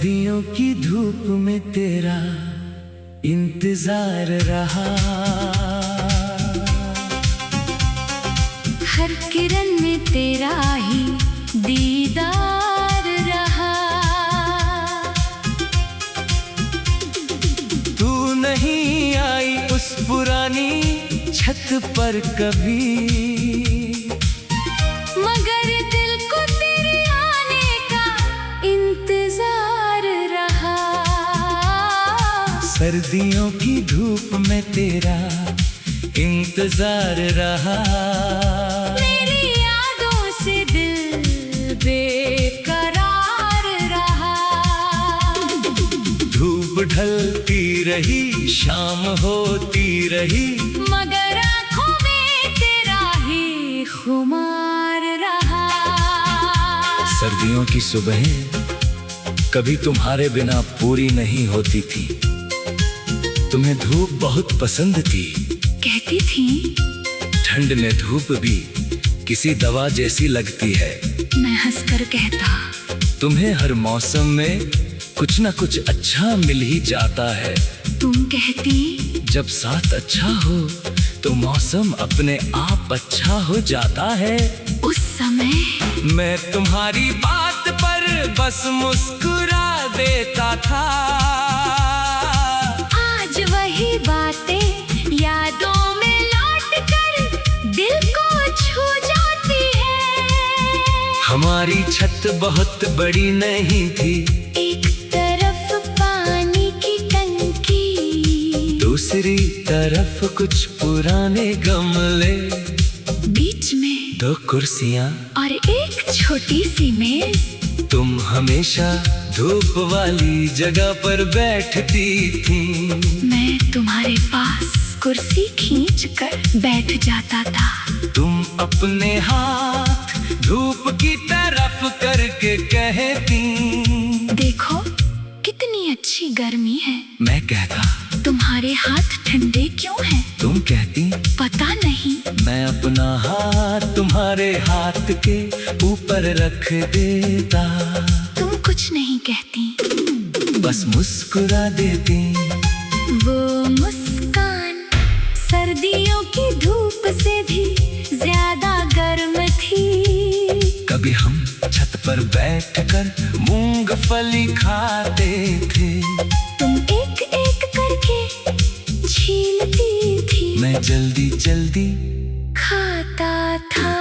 सर्दियों की धूप में तेरा इंतजार रहा, हर किरण में तेरा ही दीदार रहा। तू नहीं आई उस पुरानी छत पर कभी, मगर दिल को तेरे आने का इंतजार रहा। सर्दियों की धूप में तेरा इंतजार रहा। मेरी यादों से दिल बेकरार रहा। धूप ढलती रही, शाम होती रही, मगर आँखों में तेरा ही खुमार रहा। सर्दियों की सुबहें कभी तुम्हारे बिना पूरी नहीं होती थी। तुम्हें धूप बहुत पसंद थी, कहती थी। ठंड में धूप भी किसी दवा जैसी लगती है। मैं हंसकर कहता, तुम्हें हर मौसम में कुछ न कुछ अच्छा मिल ही जाता है। तुम कहती, जब साथ अच्छा हो तो मौसम अपने आप अच्छा हो जाता है। उस समय मैं तुम्हारी बात पर बस मुस्कुरा देता था। आज वही बातें यादों में लौट कर दिल को छू जाती है। हमारी छत बहुत बड़ी नहीं थी, एक तरफ पानी की टंकी, दूसरी तरफ कुछ पुराने गमले, बीच में 2 कुर्सियाँ और एक छोटी सी मेज। तुम हमेशा धूप वाली जगह पर बैठती थी। मैं तुम्हारे पास कुर्सी खींच कर बैठ जाता था। तुम अपने हाथ धूप की तरफ करके कहती, देखो कितनी अच्छी गर्मी है। मैं कहता, तुम्हारे हाथ ठंडे क्यों हैं? तुम कहती, पता नहीं। मैं अपना हाथ तुम्हारे हाथ के ऊपर रख देता। तुम कुछ नहीं कहती, बस मुस्कुरा देती। वो मुस्कान सर्दियों की धूप से भी ज्यादा गर्म थी। कभी हम छत पर बैठकर मूंगफली खाते थे। तुम एक एक करके छीलती थी, मैं जल्दी जल्दी खाता था।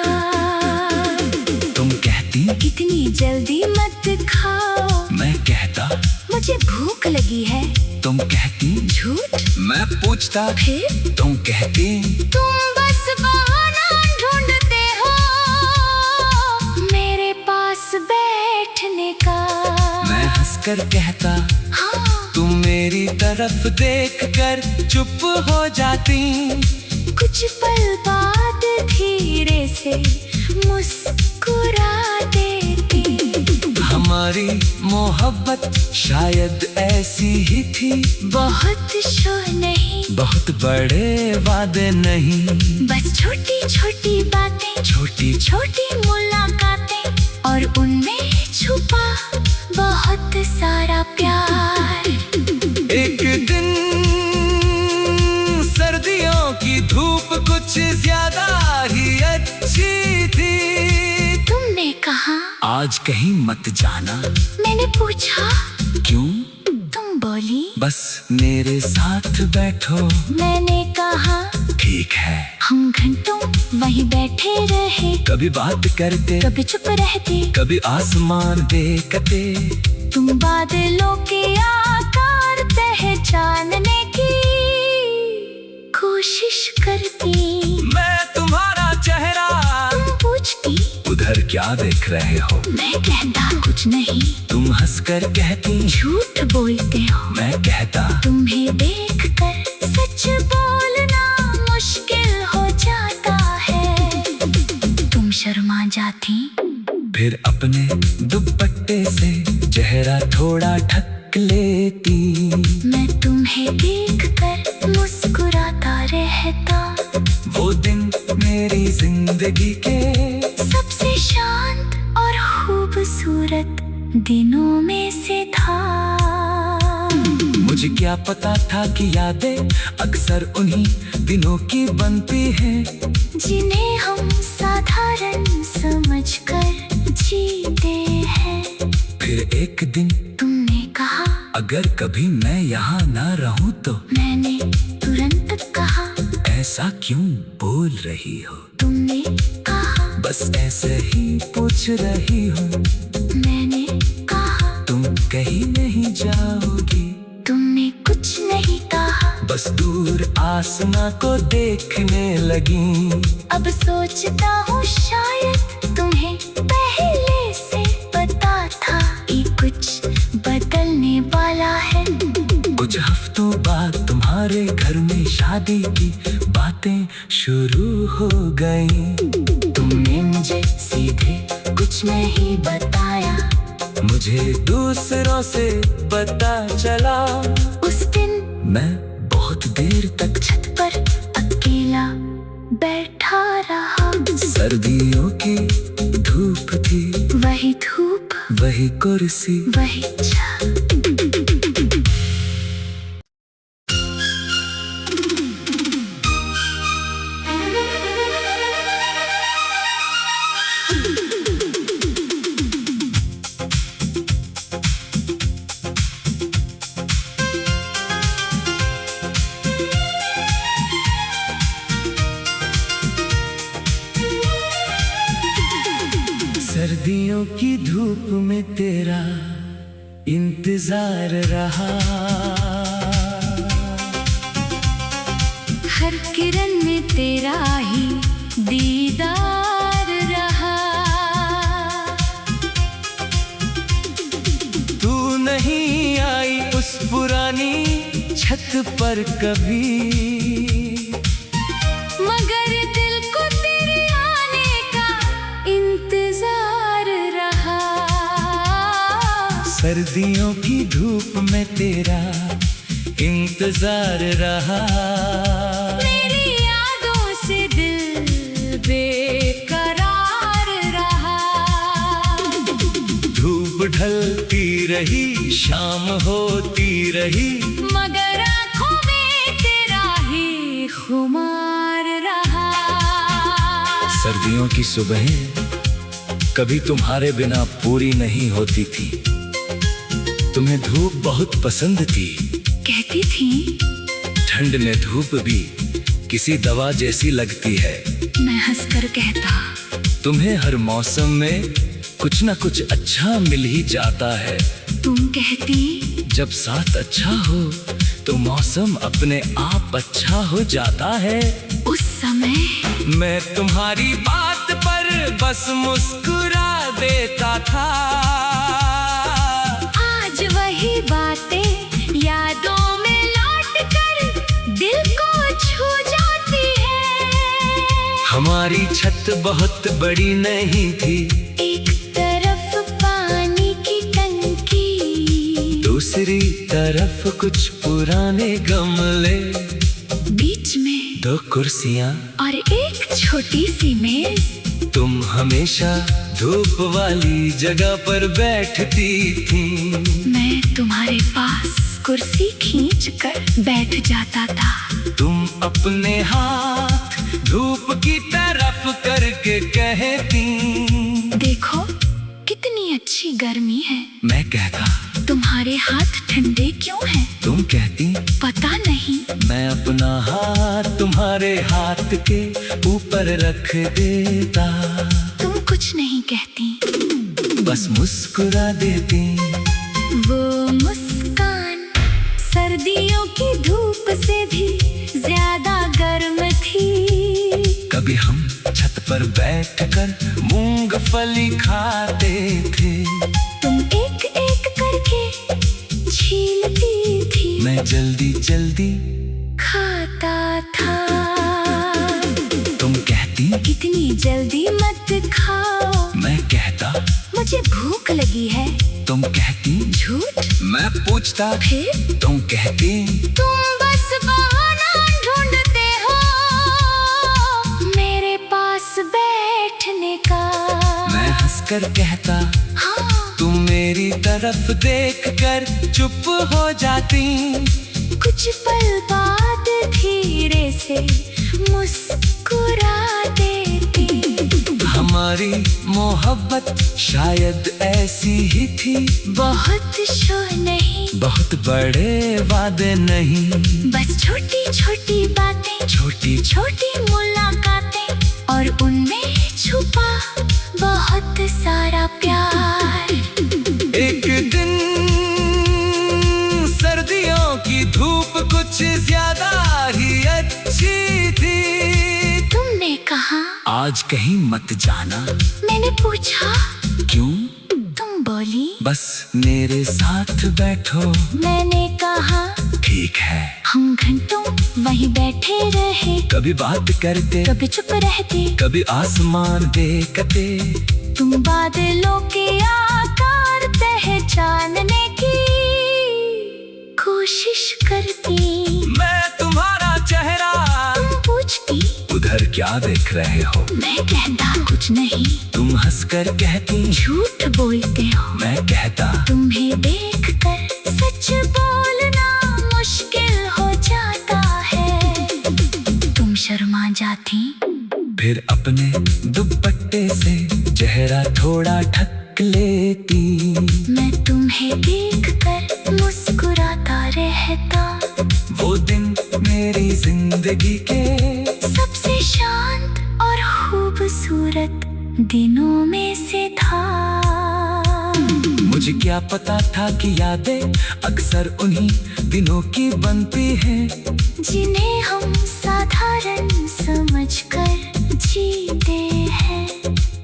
तुम कहती, इतनी जल्दी मत खाओ, मैं कहता, मुझे भूख लगी है। तुम कहती, झूठ। मैं पूछता, फिर तुम कहती, तुम बस बहाना ढूंढते हो मेरे पास बैठने का। मैं हंसकर कहता, हाँ, तुम मेरी तरफ देखकर चुप हो जाती। कुछ पल बाद धीरे से मुस्कुरा देती। हमारी मोहब्बत शायद ऐसी ही थी। बहुत शोर नहीं, बहुत बड़े वादे नहीं, बस छोटी छोटी बातें, छोटी छोटी मुलाकातें, और उनमें छुपा बहुत सारा प्यार। एक दिन सर्दियों की धूप कुछ ज्यादा ही अच्छी थी। तुमने कहा, आज कहीं मत जाना। मैंने पूछा, क्यों? तुम बोली, बस मेरे साथ बैठो। मैंने कहा, ठीक है। हम घंटों वहीं बैठे रहे, कभी बात करते, कभी चुप रहते, कभी आसमान देखते। तुम बादलों के आकार पहचानने की कोशिश करती। मैं तुम्हारा चेहरा, तुम पूछती, उधर क्या देख रहे हो? मैं कहता, कुछ नहीं। तुम हंसकर कहती, झूठ बोलते हो। मैं कहता, तुम्हें देखकर सच बोलना मुश्किल हो जाता है। तुम शर्मा जाती, फिर अपने दुपट्टे से चेहरा थोड़ा ढक लेती। मैं तुम्हें देखकर मुस्कुराता रहता। वो दिन मेरी जिंदगी के सबसे शांत और खूबसूरत दिनों में से था। मुझे क्या पता था कि यादें अक्सर उन्हीं दिनों की बनती हैं जिन्हें हम साधारण समझकर जीते हैं। फिर एक दिन तुमने कहा, अगर कभी मैं यहाँ ना रहूं तो मैंने तुरंत कहा, ऐसा क्यों बोल रही हो? तुमने कहा, बस ऐसे ही पूछ रही हूँ। मैंने कहा, तुम कहीं नहीं जाओगी। तुमने कुछ नहीं कहा, बस दूर आसमां को देखने लगी। अब सोचता हूँ शायद तुम्हें पहले से पता था कि कुछ बदलने वाला है। कुछ हफ्तों बाद तुम्हारे घर में शादी की बातें शुरू हो गई। तुमने मुझे सीधे कुछ नहीं बताया, मुझे दूसरों से पता चला। उस दिन मैं बहुत देर तक छत पर अकेला बैठा रहा। सर्दियों की धूप थी, वही धूप, वही कुर्सी, वही छत। सर्दियों की धूप में तेरा इंतजार रहा। हर किरण में तेरा ही दीदार रहा। तू नहीं आई उस पुरानी छत पर कभी, मगर दिल को तेरे आने का इंतजार रहा। सर्दियों की धूप में तेरा इंतजार रहा। मेरी यादों से दिल बेकरार रहा। धूप ढलती रही, शाम होती रही, मगर आँखों में तेरा ही खुमार रहा। सर्दियों की सुबहें कभी तुम्हारे बिना पूरी नहीं होती थी। तुम्हें धूप बहुत पसंद थी, कहती थी। ठंड में धूप भी किसी दवा जैसी लगती है। मैं हंसकर कहता, तुम्हें हर मौसम में कुछ न कुछ अच्छा मिल ही जाता है। तुम कहती, जब साथ अच्छा हो तो मौसम अपने आप अच्छा हो जाता है। उस समय मैं तुम्हारी बात पर बस मुस्कुरा देता था। आज वही बातें यादों में लौट कर दिल को छू जाती है। हमारी छत बहुत बड़ी नहीं थी, एक तरफ पानी की टंकी, दूसरी तरफ कुछ पुराने गमले, बीच में दो कुर्सियाँ और एक छोटी सी मेज। तुम हमेशा धूप वाली जगह पर बैठती थी। मैं तुम्हारे पास कुर्सी खींच कर बैठ जाता था। तुम अपने हाथ धूप की तरफ करके कहती, देखो कितनी अच्छी गर्मी है। मैं कहता, तुम्हारे हाथ ठंडे क्यों हैं? तुम कहती, पता नहीं। मैं अपना हाथ तुम्हारे हाथ के ऊपर रख देता। तुम कुछ नहीं कहती, बस मुस्कुरा देती। वो मुस्कान सर्दियों की धूप से भी ज्यादा गर्म थी। कभी हम छत पर बैठकर मूंगफली खाते थे। तुम एक एक करके छीलती थी, मैं जल्दी जल्दी खाता था। तुम कहती, इतनी जल्दी मत खाओ। मैं कहता, मुझे भूख लगी है। तुम कहती, झूठ। मैं पूछता, फिर तुम कहती, तुम बस बहाना ढूंढते हो मेरे पास बैठने का। मैं हंसकर कहता, हाँ, तुम तुम मेरी तरफ देखकर चुप हो जाती, कुछ पल बाद धीरे से मुस्कुरा देती। हमारी मोहब्बत शायद ऐसी ही थी, बहुत शो नहीं, बहुत बड़े वादे नहीं, बस छोटी छोटी बातें, छोटी छोटी मुलाकातें और उनमें छुपा बहुत सारा प्यार। एक दिन सर्दियों की धूप कुछ ज्यादा ही अच्छी थी। तुमने कहा आज कहीं मत जाना, मैंने पूछा क्यों? तुम बोली बस मेरे साथ बैठो। मैंने कहा ठीक है। हम घंटों वहीं बैठे रहे, कभी बात करते, कभी चुप रहते, कभी आसमान देखते। तुम बादलों के आकार पहचानने की कोशिश करती, मैं तुम्हारा चेहरा, तुम पूछती उधर क्या देख रहे हो? मैं कहता कुछ नहीं, तुम हंसकर कहती झूठ बोलते हो, मैं कहता तुम्हें देखकर सच बोलना मुश्किल हो जाता है। तुम शर्मा जाती, फिर अपने दुपट्टे से चेहरा थोड़ा ढक लेती। मैं तुम्हें देखकर मुस्कुराता रहता। वो दिन मेरी जिंदगी के सबसे शांत और खूबसूरत दिनों में से था। मुझे क्या पता था कि यादें अक्सर उन्हीं दिनों की बनती हैं, जिन्हें हम साधारण समझकर जीते हैं।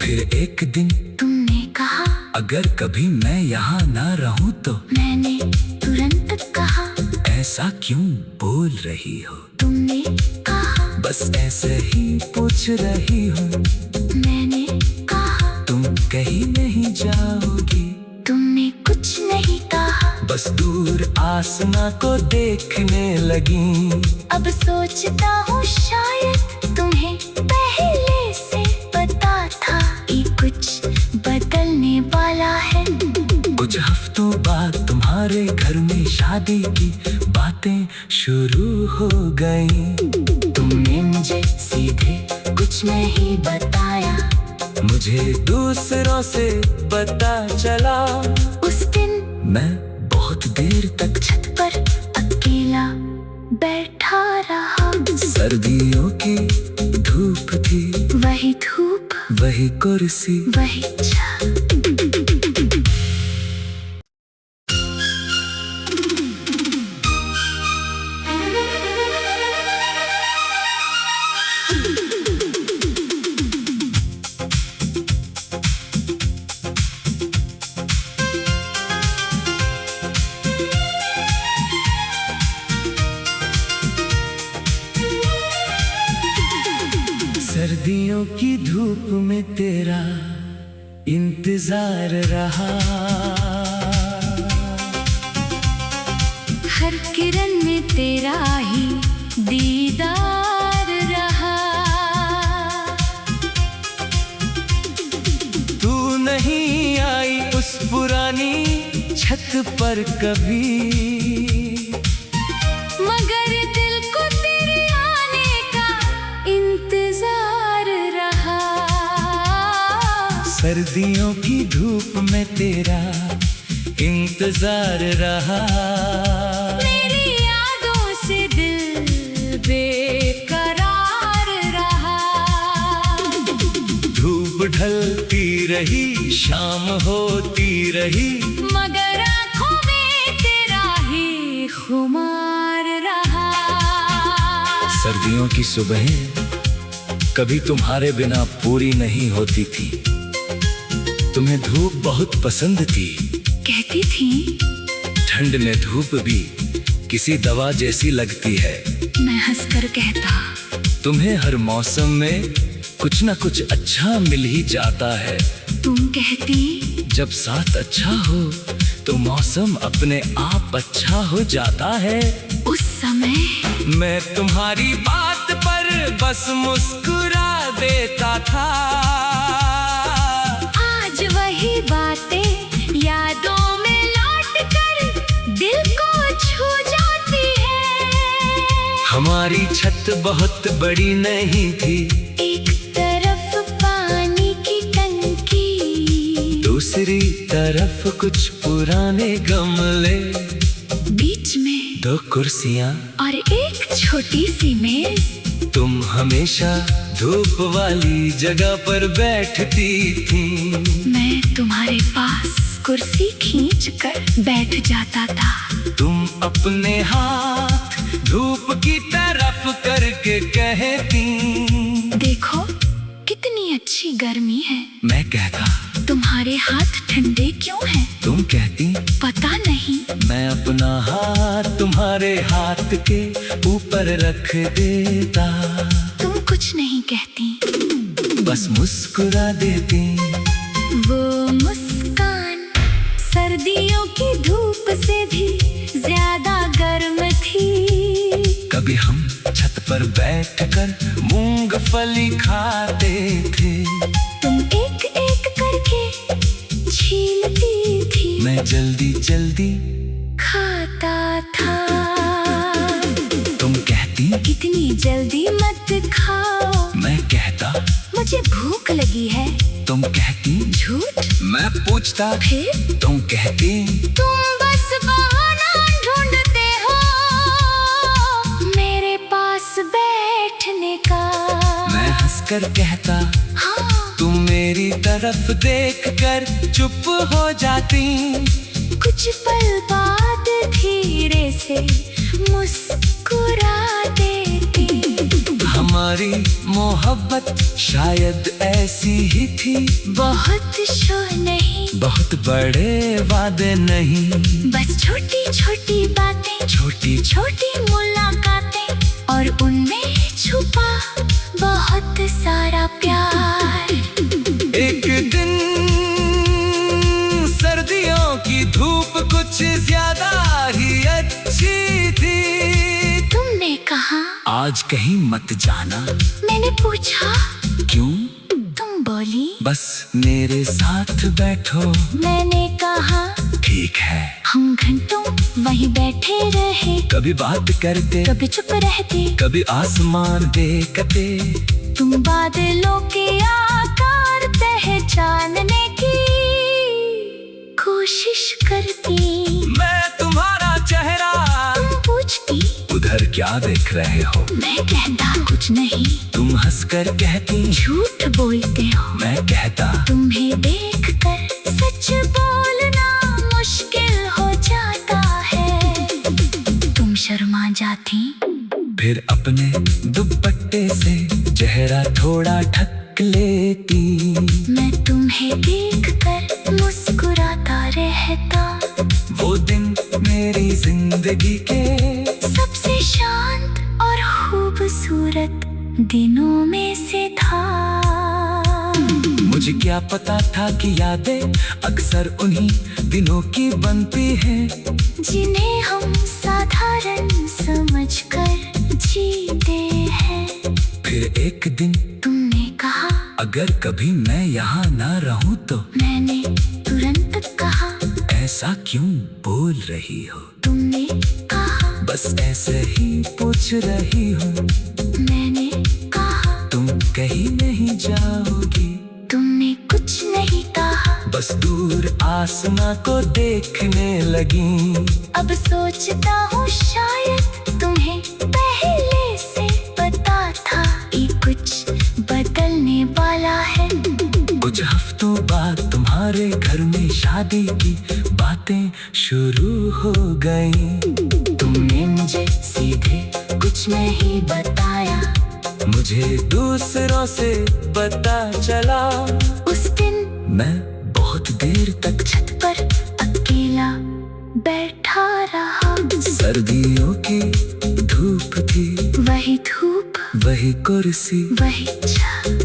फिर एक दिन तुमने कहा अगर कभी मैं यहाँ ना रहूं तो। मैंने तुरंत कहा ऐसा क्यों बोल रही हो? तुमने कहा बस ऐसे ही पूछ रही हूँ। मैंने कहा तुम कहीं नहीं जाओगी? तुमने कुछ नहीं कहा, बस दूर आसमां को देखने लगी। अब सोचता हूँ शायद तुम्हें पहले से पता था कि कुछ बदलने वाला है। कुछ हफ्तों बाद तुम्हारे घर में शादी की बातें शुरू हो गई। तुमने मुझे सीधे कुछ नहीं बताया, मुझे दूसरों से पता चला। उस दिन मैं बहुत देर तक छत पर अकेला बैठा रहा। सर्दियों की धूप थी, वही धूप, वही कुर्सी, वही छत। सर्दियों की धूप में तेरा इंतजार रहा। हर किरण में तेरा ही दीदार रहा। तू नहीं आई उस पुरानी छत पर कभी, मगर दिल को तेरे आने का इंतजार रहा। सर्दियों की धूप में तेरा इंतजार रहा। मेरी यादों से दिल बेकरार रहा। धूप ढलती रही, शाम होती रही, मगर आँखों में तेरा ही खुमार रहा। सर्दियों की सुबहें कभी तुम्हारे बिना पूरी नहीं होती थी। तुम्हें धूप बहुत पसंद थी, कहती थी ठंड में धूप भी किसी दवा जैसी लगती है। मैं हंसकर कहता तुम्हें हर मौसम में कुछ न कुछ अच्छा मिल ही जाता है। तुम कहती जब साथ अच्छा हो तो मौसम अपने आप अच्छा हो जाता है। उस समय मैं तुम्हारी बात पर बस मुस्कुरा देता था। आज वही बातें याद हमारी छत बहुत बड़ी नहीं थी, एक तरफ पानी की टंकी, दूसरी तरफ कुछ पुराने गमले, बीच में 2 कुर्सियाँ और एक छोटी सी मेज। तुम हमेशा धूप वाली जगह पर बैठती थी। मैं तुम्हारे पास कुर्सी खींच कर बैठ जाता था। तुम अपने हाथ धूप की तरफ करके कहती, देखो कितनी अच्छी गर्मी है। मैं कहता, तुम्हारे हाथ ठंडे क्यों हैं? तुम कहती, पता नहीं। मैं अपना हाथ तुम्हारे हाथ के ऊपर रख देता। तुम कुछ नहीं कहती, बस मुस्कुरा देती। वो मुस्कान सर्दियों की धूप से भी ज्यादा गर्म थी। कभी हम छत पर बैठकर मूंगफली खाते थे। तुम एक एक करके छीलती थी, मैं जल्दी जल्दी खाता था। तुम कहती, इतनी जल्दी मत खाओ, मैं कहता, मुझे भूख लगी है। तुम कहती, झूठ। मैं पूछता, फिर तुम कहती, तुम बस बहाना ढूंढते हो मेरे पास बैठने का। मैं हंसकर कहता, हाँ, तुम मेरी तरफ देखकर चुप हो जाती। कुछ पल बाद धीरे से मुस्कुरा देती। हमारी मोहब्बत शायद ऐसी ही थी, बहुत शोर नहीं, बहुत बड़े वादे नहीं, बस छोटी छोटी बातें, छोटी छोटी मुलाकातें, और उनमें छुपा बहुत सारा प्यार। एक दिन सर्दियों की धूप कुछ ज्यादा ही अच्छी थी। तुमने कहा, आज कहीं मत जाना। मैंने पूछा, क्यों? तुम बोली, बस मेरे साथ बैठो। मैंने कहा, ठीक है। हम घंटों वहीं बैठे रहे, कभी बात करते, कभी चुप रहते, कभी आसमान देखते। तुम बादलों के आकार पहचानने की कोशिश करती। मैं तुम्हारा चेहरा, तुम पूछती, उधर क्या देख रहे हो? मैं कहता, कुछ नहीं। तुम हंसकर कहती, झूठ बोलते हो। मैं कहता, तुम्हें देखकर सच बोलना मुश्किल हो जाता है। तुम शर्मा जाती, फिर अपने दुपट्टे से चेहरा थोड़ा ढक लेती। मैं तुम्हें देखकर मुस्कुराता रहता। वो दिन मेरी जिंदगी के सबसे शांत और खूबसूरत दिनों में से था। मुझे क्या पता था कि यादें अक्सर उन्हीं दिनों की बनती हैं, जिन्हें हम साधारण समझकर जीते हैं। फिर एक दिन तुमने कहा, अगर कभी मैं यहाँ ना रहूं तो। मैंने तुरंत कहा, ऐसा क्यों बोल रही हो? तुमने कहा, बस ऐसे ही पूछ रही हूँ। मैंने कहा, तुम कहीं नहीं जाओगी? तुमने कुछ नहीं कहा, बस दूर आसमां को देखने लगी। अब सोचता हूँ शायद तुम्हें पहले से पता था ये कुछ बदलने वाला है। कुछ हफ्तों बाद तुम्हारे घर में शादी की बातें शुरू हो गई। तुमने मुझे सीधे कुछ नहीं बताया। मुझे दूसरों से पता चला। उस दिन मैं बहुत देर तक छत पर अकेला बैठा रहा। सर्दियों की धूप थी, वही धूप, वही कुर्सी, वही छत।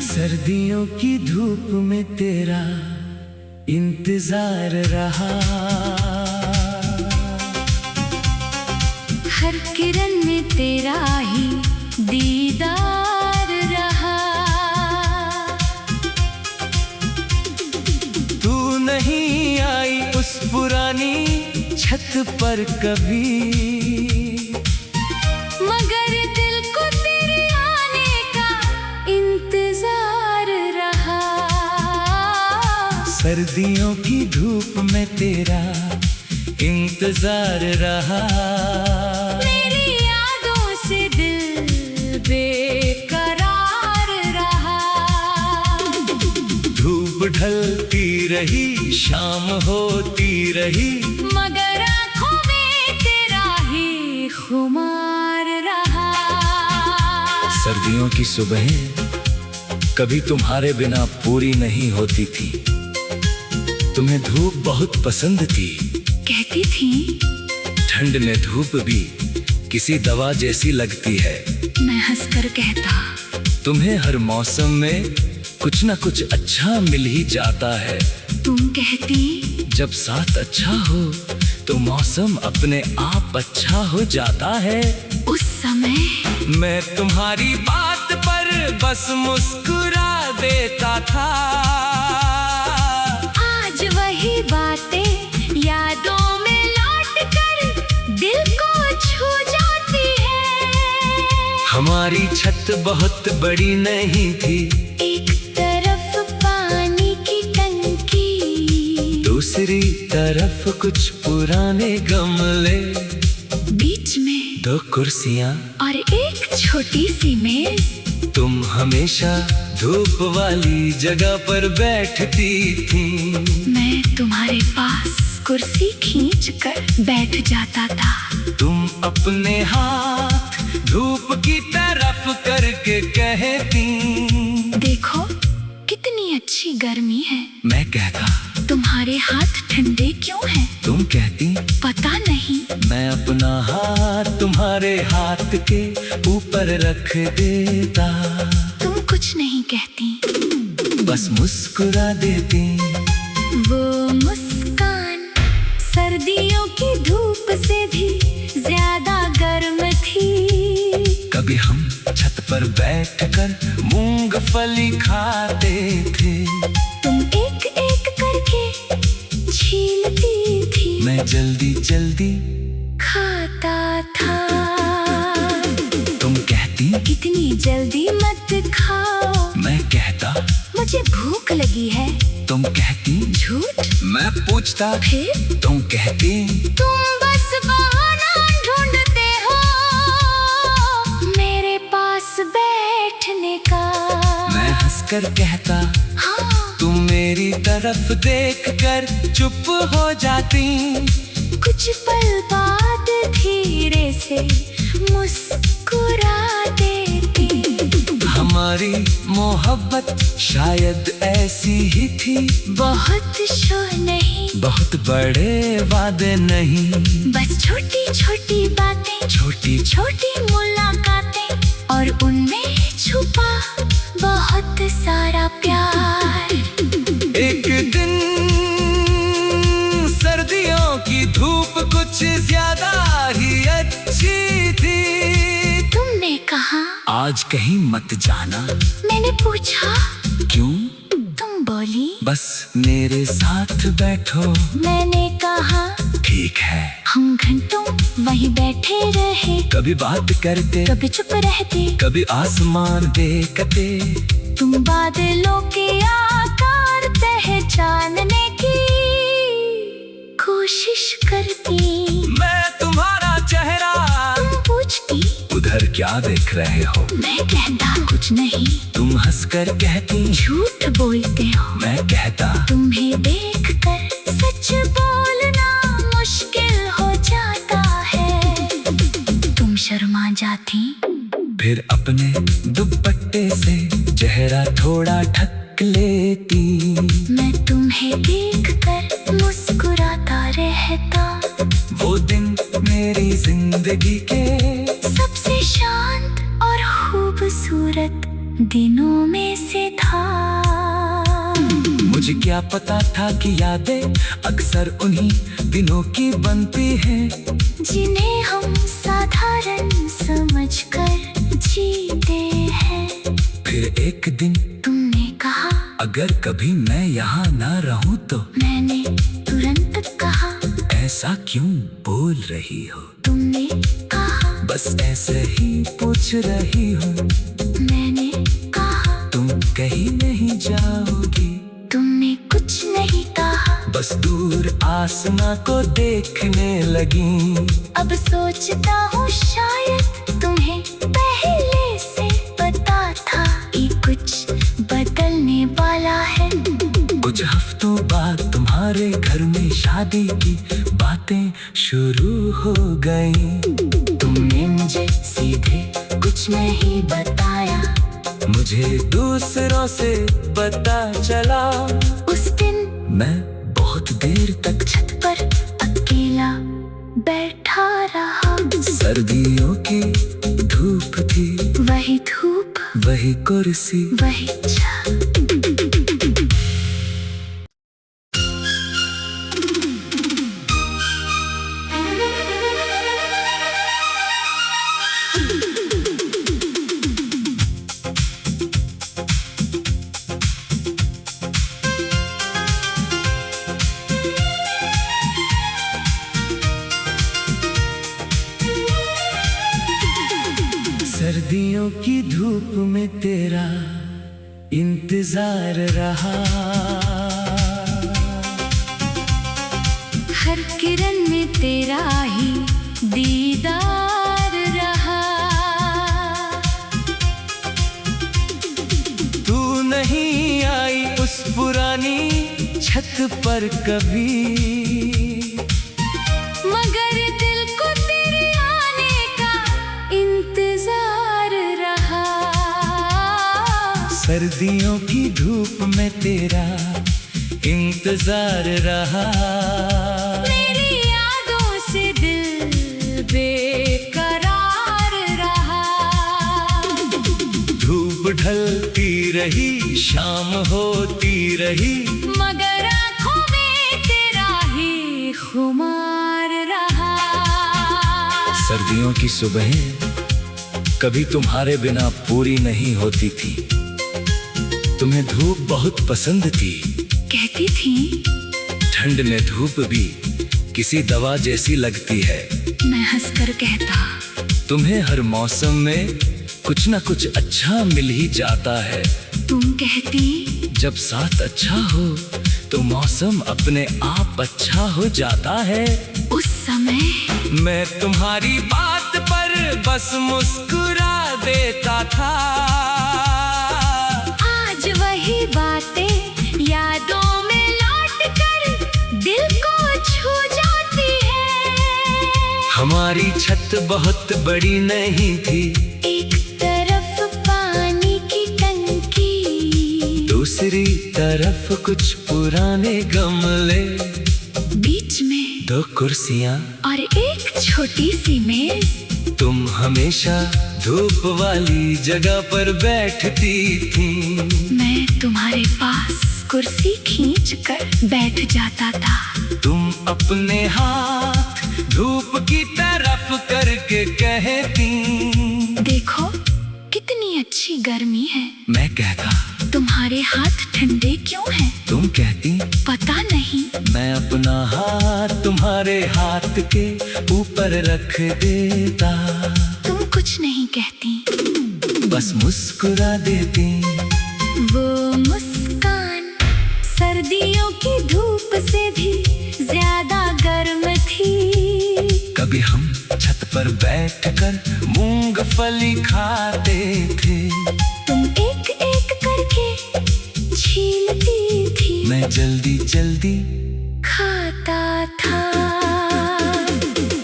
सर्दियों सर्दियों की धूप में तेरा इंतजार रहा, हर किरण में तेरा ही दीदार रहा। तू नहीं आई उस पुरानी छत पर कभी, मगर दिल को तेरे आने का इंतजार रहा। सर्दियों की धूप में तेरा इंतजार रहा। मेरी यादों से दिल बेकरार रहा। धूप ढलती रही, शाम होती रही, मगर आँखों में तेरा ही खुमार रहा। सर्दियों की सुबहें कभी तुम्हारे बिना पूरी नहीं होती थी। तुम्हें धूप बहुत पसंद थी, कहती थी ठंड में धूप भी किसी दवा जैसी लगती है। मैं हंसकर कहता तुम्हें हर मौसम में कुछ न कुछ अच्छा मिल ही जाता है। तुम कहती जब साथ अच्छा हो तो मौसम अपने आप अच्छा हो जाता है। उस समय मैं तुम्हारी बात पर बस मुस्कुरा देता था। आज वही बातें यादों में लौट कर दिल को छू जाती है। हमारी छत बहुत बड़ी नहीं थी, एक तरफ पानी की टंकी, दूसरी तरफ कुछ पुराने गमले, बीच में 2 कुर्सियाँ और एक छोटी सी मेज। तुम हमेशा धूप वाली जगह पर बैठती थी। मैं तुम्हारे पास कुर्सी खींच कर बैठ जाता था। तुम अपने हाथ धूप की तरफ करके कहती, देखो कितनी अच्छी गर्मी है। मैं कहता तुम्हारे हाथ ठंडे क्यों हैं? तुम कहती पता नहीं। मैं अपना हाथ तुम्हारे हाथ के ऊपर रख देता। तुम कुछ नहीं कहती, बस मुस्कुरा देती। वो मुस्कान सर्दियों की धूप से भी ज्यादा गर्म थी। कभी हम छत पर बैठकर मूंगफली खाते थे। तुम एक एक करके छीलती थी, मैं जल्दी जल्दी खाता था। तुम कहती इतनी जल्दी मत खाओ, मैं कहता मुझे भूख लगी है। तुम कहती झूठ। मैं पूछता फिर तुम कहती तुम बस बहाना ढूंढते हो मेरे पास बैठने का। मैं हंसकर कहता हाँ, तुम मेरी तरफ देखकर चुप हो जाती। कुछ पल बाद धीरे से मुस्कुरा देती। हमारी मोहब्बत शायद ऐसी ही थी, बहुत शोर नहीं, बहुत बड़े वादे नहीं, बस छोटी छोटी बातें, छोटी छोटी मुलाकातें और उनमें छुपा बहुत सारा प्यार। एक दिन सर्दियों की धूप कुछ ज्यादा ही अच्छी थी। तुमने कहा आज कहीं मत जाना। मैंने पूछा क्यों? तुम बोली बस मेरे साथ बैठो। मैंने कहा ठीक है। हम घंटों वहीं बैठे रहे, कभी बात करते, कभी चुप रहते, कभी आसमान देखते। तुम बादलों के आकार पहचानने की कोशिश करती। मैं तुम्हारा चेहरा तुम पूछती उधर क्या देख रहे हो? मैं कहता कुछ नहीं। तुम हंसकर कहती झूठ बोलते हो। मैं कहता तुम्हें देखकर सच बोलना मुश्किल हो जाता है। तुम शर्मा जाती, फिर अपने दुपट्टे से चेहरा थोड़ा ढक लेती। मैं तुम्हें देखकर मुस्कुराता रहता। वो दिन मेरी जिंदगी के सबसे शांत और खूबसूरत दिनों में से था। मुझे क्या पता था कि यादें अक्सर उन्हीं दिनों की बनती हैं जिन्हें हम साधारण समझकर जीते हैं। फिर एक दिन तुमने कहा, अगर कभी मैं यहाँ ना रहूं तो। मैंने तुरंत कहा, ऐसा क्यों बोल रही हो? तुमने कहा, बस ऐसे ही पूछ रही हूँ। मैंने कहा, तुम कहीं नहीं जाओगी। तुमने कुछ नहीं कहा। बस दूर आसमां को देखने लगी। अब सोचता हूँ शायद तुम्हें पहले से पता था कि कुछ बदलने वाला है। कुछ हफ्तों बाद तुम्हारे घर में शादी की बातें शुरू हो गई। तुमने मुझे सीधे कुछ नहीं बताया। मुझे दूसरों से पता चला। उस दिन मैं बहुत देर तक छत पर अकेला बैठा रहा। सर्दियों की धूप थी, वही धूप, वही कुर्सी, वही छत। सर्दियों की धूप में तेरा इंतजार रहा। हर किरण में तेरा ही दीदार रहा। तू नहीं आई उस पुरानी छत पर कभी, मगर दिल को तेरे आने का इंतजार रहा। सर्दियों की धूप में तेरा इंतजार रहा। मेरी यादों से दिल बेकरार रहा। धूप ढलती रही, शाम होती रही, मगर आँखों में तेरा ही खुमार रहा। सर्दियों की सुबहें कभी तुम्हारे बिना पूरी नहीं होती थी। तुम्हें धूप बहुत पसंद थी। कहती थी, ठंड में धूप भी किसी दवा जैसी लगती है। मैं हंसकर कहता, तुम्हें हर मौसम में कुछ न कुछ अच्छा मिल ही जाता है। तुम कहती, जब साथ अच्छा हो तो मौसम अपने आप अच्छा हो जाता है। उस समय मैं तुम्हारी बात पर बस मुस्कुरा देता था। आज वही बातें यादों में लौट कर दिल को छू जाती है। हमारी छत बहुत बड़ी नहीं थी। एक तरफ पानी की टंकी, दूसरी तरफ कुछ पुराने गमले, बीच में 2 कुर्सियाँ और एक छोटी सी मेज। तुम हमेशा धूप वाली जगह पर बैठती थी। मैं तुम्हारे पास कुर्सी खींच कर बैठ जाता था। तुम अपने हाथ धूप की तरफ करके कहती, देखो कितनी अच्छी गर्मी है। मैं कहता, तुम्हारे हाथ ठंडे क्यों हैं? तुम कहती, पता नहीं। मैं अपना हाथ तुम्हारे हाथ के ऊपर रख देता। तुम कुछ नहीं कहती, बस मुस्कुरा देती। वो मुस्कान सर्दियों की धूप से भी ज्यादा गर्म थी। कभी हम छत पर बैठकर मूंगफली खाते थे। तुम एक एक करके छीलती थी, मैं जल्दी जल्दी खाता था।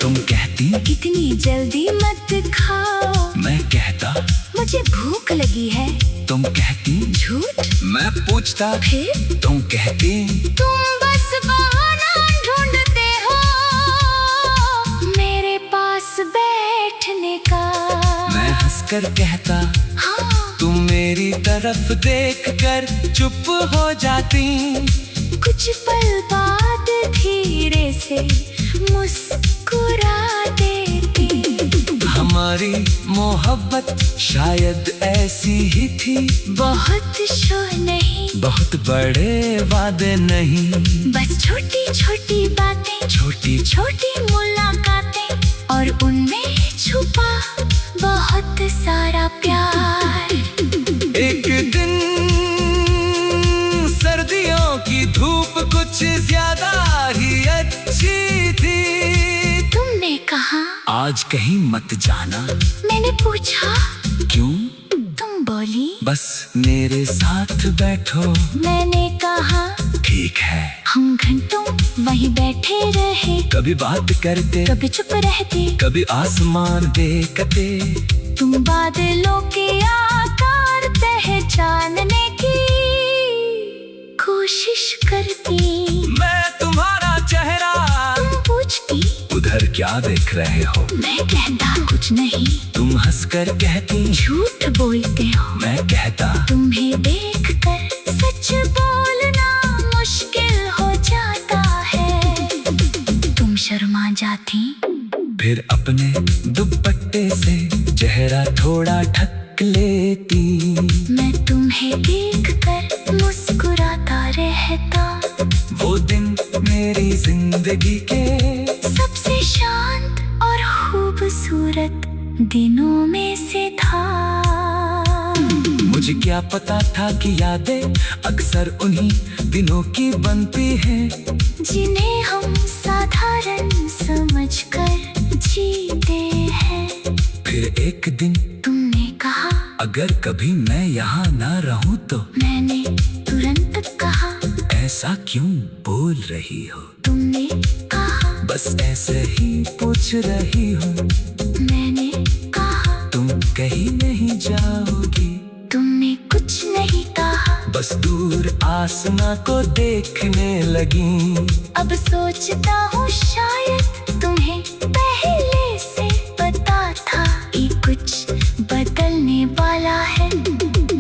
तुम कहती, इतनी जल्दी मत खाओ। मैं कहता, मुझे भूख लगी है। तुम कहती, झूठ। मैं पूछता, फिर तुम कहती, तुम बस बहाना ढूंढते हो मेरे पास बैठने का। मैं हंसकर कहता, हाँ तुम मेरी तरफ देखकर चुप हो जाती, कुछ पल बाद धीरे से मुस्कुरा देती। हमारी मोहब्बत शायद ऐसी ही थी, बहुत शोर नहीं, बहुत बड़े वादे नहीं, बस छोटी छोटी बातें, छोटी छोटी मुलाकातें, और उनमें छुपा बहुत सारा प्यार। एक दिन सर्दियों की धूप कुछ ज्यादा ही अच्छी थी। तुमने कहा आज कहीं मत जाना, मैंने पूछा क्यों? तुम बोली बस मेरे साथ बैठो। मैंने कहा ठीक है। हम घंटों वहीं बैठे रहे, कभी बात करते, कभी चुप रहते, कभी आसमान देखते। तुम बादलों के आकार पहचानने की कोशिश करती, मैं तुम्हारा चेहरा, तुम पूछती उधर क्या देख रहे हो? मैं कहता कुछ नहीं, तुम हंसकर कहती झूठ बोलते हो, मैं कहता तुम्हें देखकर सच बोलना मुश्किल हो जाता है। तुम शर्मा जाती, फिर अपने दुपट्टे से चेहरा थोड़ा ढक लेती। मैं तुम्हें देखकर मुस्कुराता रहता। वो दिन मेरी जिंदगी के सबसे शांत और खूबसूरत दिनों में से था। मुझे क्या पता था कि यादें अक्सर उन्हीं दिनों की बनती हैं, जिन्हें हम साधारण समझकर जीते हैं। फिर एक दिन तुमने कहा अगर कभी मैं यहाँ ना रहूं तो। मैंने तुरंत कहा ऐसा क्यों बोल रही हो? तुमने कहा बस ऐसे ही पूछ रही हूँ। मैंने कहा तुम कहीं नहीं जाओगी? तुमने कुछ नहीं कहा। बस दूर आसमां को देखने लगी। अब सोचता हूँ शायद तुम्हें पहले से पता था कि कुछ बदलने वाला है।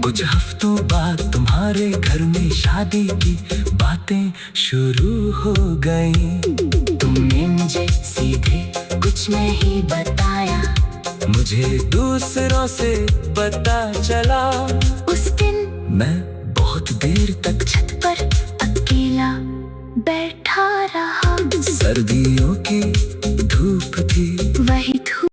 कुछ हफ्तों बाद तुम्हारे घर में शादी की बातें शुरू हो गई। तुमने मुझे सीधे कुछ नहीं बताया, मुझे दूसरों से पता चला। उस दिन मैं बहुत देर तक छत पर अकेला बैठा रहा। सर्दियों की धूप थी,